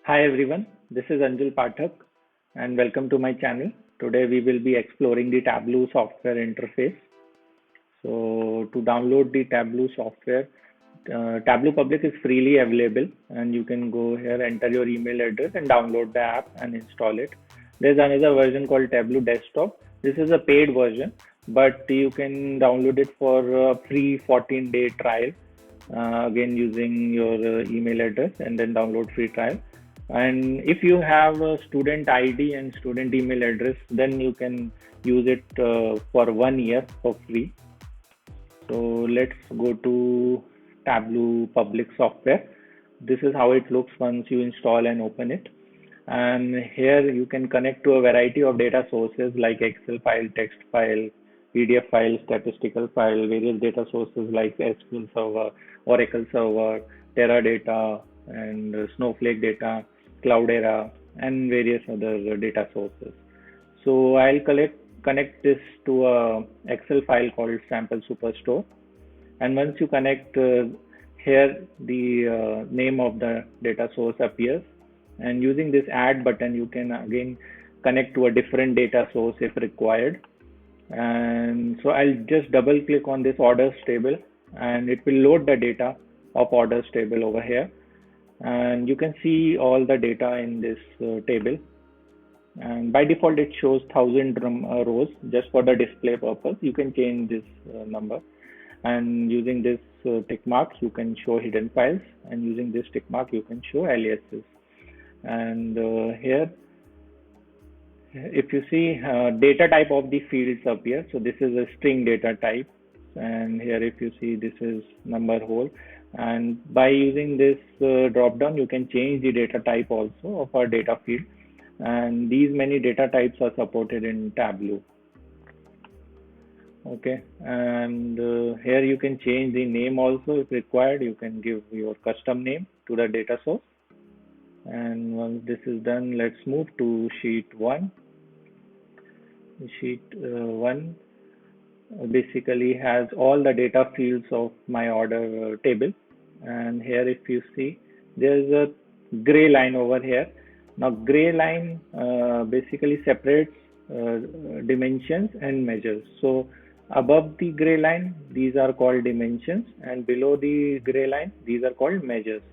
Hi everyone, this is Anjul Pathak and welcome to my channel. Today we will be exploring the Tableau software interface. So to download the Tableau software, Tableau Public is freely available and you can go here, enter your email address and download the app and install it. There's another version called Tableau Desktop. This is a paid version, but you can download it for a free 14-day trial. Again, using your email address and then download free trial. And if you have a student ID and student email address, then you can use it for 1 year for free. So let's go to Tableau public software. This is how it looks once you install and open it. And here you can connect to a variety of data sources like Excel file, text file, PDF file, statistical file, various data sources like SQL Server, Oracle Server, Teradata, and Snowflake data, Cloudera, and various other data sources. So I'll connect this to a Excel file called Sample Superstore. And once you connect here, the name of the data source appears. And using this add button, you can again connect to a different data source if required. And so I'll just double click on this orders table and it will load the data of orders table over here. And you can see all the data in this table. And by default, it shows 1000 rows just for the display purpose. You can change this number. And using this tick mark, you can show hidden files. And using this tick mark, you can show aliases. And here, if you see data type of the fields appear, so this is a string data type. And here, if you see, this is number whole. And by using this drop down, you can change the data type also of our data field. And these many data types are supported in Tableau. Okay, and here you can change the name also if required. You can give your custom name to the data source. And once this is done, let's move to sheet 1. Sheet 1 basically has all the data fields of my order table. And here, if you see, there's a gray line over here. Now, gray line basically separates dimensions and measures. So above the gray line, these are called dimensions, and below the gray line, these are called measures.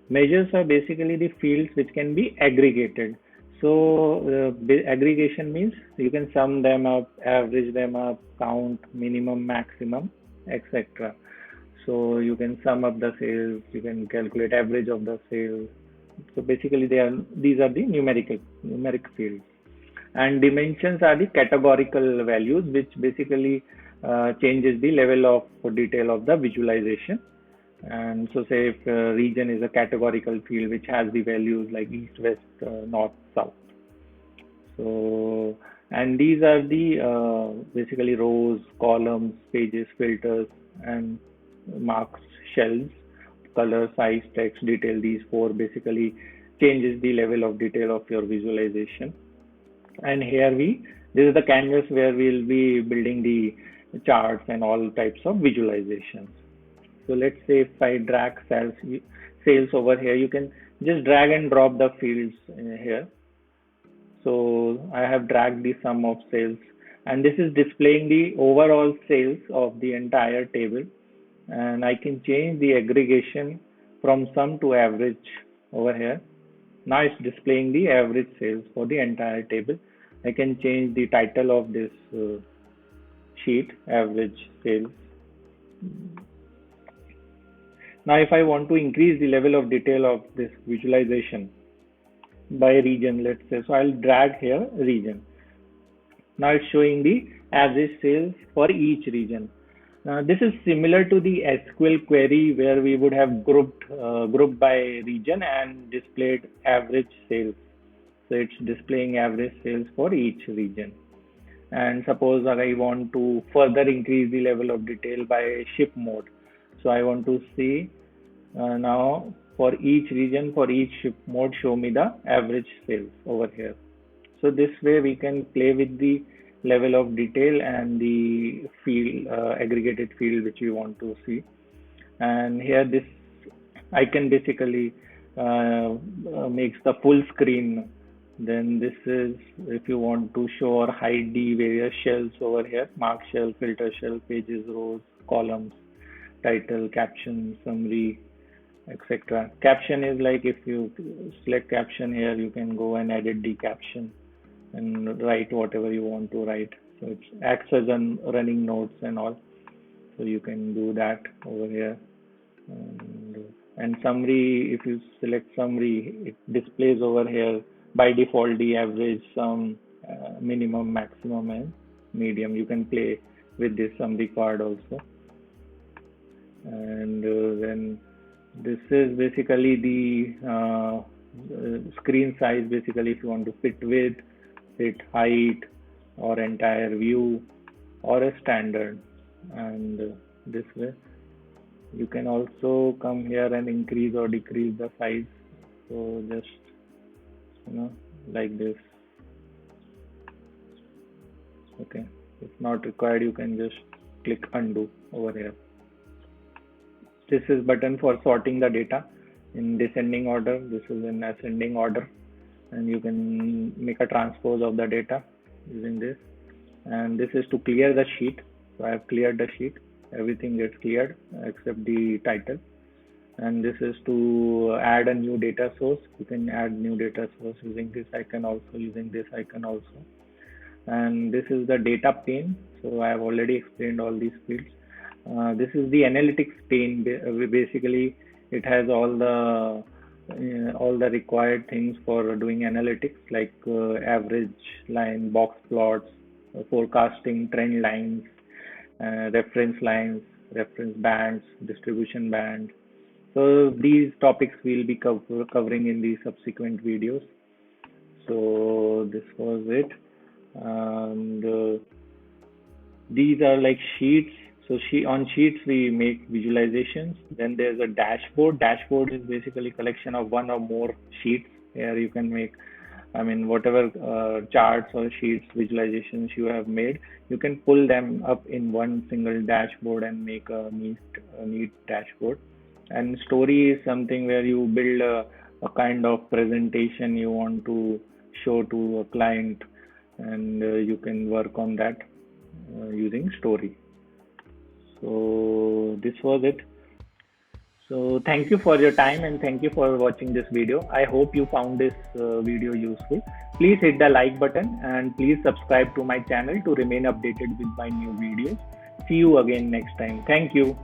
Measures are basically the fields which can be aggregated. So aggregation means you can sum them up, average them up, count, minimum, maximum, etc. So you can sum up the sales, you can calculate average of the sales. So basically these are the numeric fields. And dimensions are the categorical values, which basically changes the level of detail of the visualization. And so say if region is a categorical field which has the values like east, west, north, south. So, and these are the basically rows, columns, pages, filters, and marks, shelves, color, size, text, detail. These four basically changes the level of detail of your visualization. And here this is the canvas where we'll be building the charts and all types of visualizations. So let's say if I drag sales over here, you can just drag and drop the fields here. So I have dragged the sum of sales, and this is displaying the overall sales of the entire table. And I can change the aggregation from sum to average over here. Now it's displaying the average sales for the entire table. I can change the title of this sheet, average sales. Now, if I want to increase the level of detail of this visualization by region, let's say, so I'll drag here region. Now it's showing the average sales for each region. Now this is similar to the SQL query where we would have grouped by region and displayed average sales. So it's displaying average sales for each region. And suppose I want to further increase the level of detail by ship mode. So I want to see now for each region, for each ship mode, show me the average sales over here. So this way we can play with the level of detail and the field, aggregated field which we want to see. And here this I can basically makes the full screen. Then this is if you want to show or hide the various shells over here: mark shell, filter shell, pages, rows, columns, title, caption, summary, etc. Caption is like if you select caption here, you can go and edit the caption and write whatever you want to write. So it acts as an running notes and all. So you can do that over here. And summary, if you select summary, it displays over here by default the average, sum, minimum, maximum, and medium. You can play with this summary card also. And then this is basically the screen size. Basically, if you want to fit width, fit height, or entire view, or a standard. And this way you can also come here and increase or decrease the size. So just like this. Okay, if not required, you can just click undo over here. This is button for sorting the data in descending order. This is in ascending order, and you can make a transpose of the data using this. And this is to clear the sheet. So I have cleared the sheet. Everything gets cleared except the title. And this is to add a new data source. You can add new data source using this icon also, using this icon also. And this is the data pane. So I have already explained all these fields. This is the analytics pane. Basically, it has all the required things for doing analytics, like average line, box plots, forecasting, trend lines, reference lines, reference bands, distribution band. So these topics we'll be covering in the subsequent videos. So this was it. And these are like sheets. So on sheets we make visualizations. Then there's a dashboard. Dashboard is basically collection of one or more sheets. Here you can make, whatever charts or sheets, visualizations you have made, you can pull them up in one single dashboard and make a neat dashboard. And story is something where you build a kind of presentation you want to show to a client, and you can work on that using story. So this was it. So thank you for your time and thank you for watching this video. I hope you found this video useful. Please hit the like button and please subscribe to my channel to remain updated with my new videos. See you again next time. Thank you.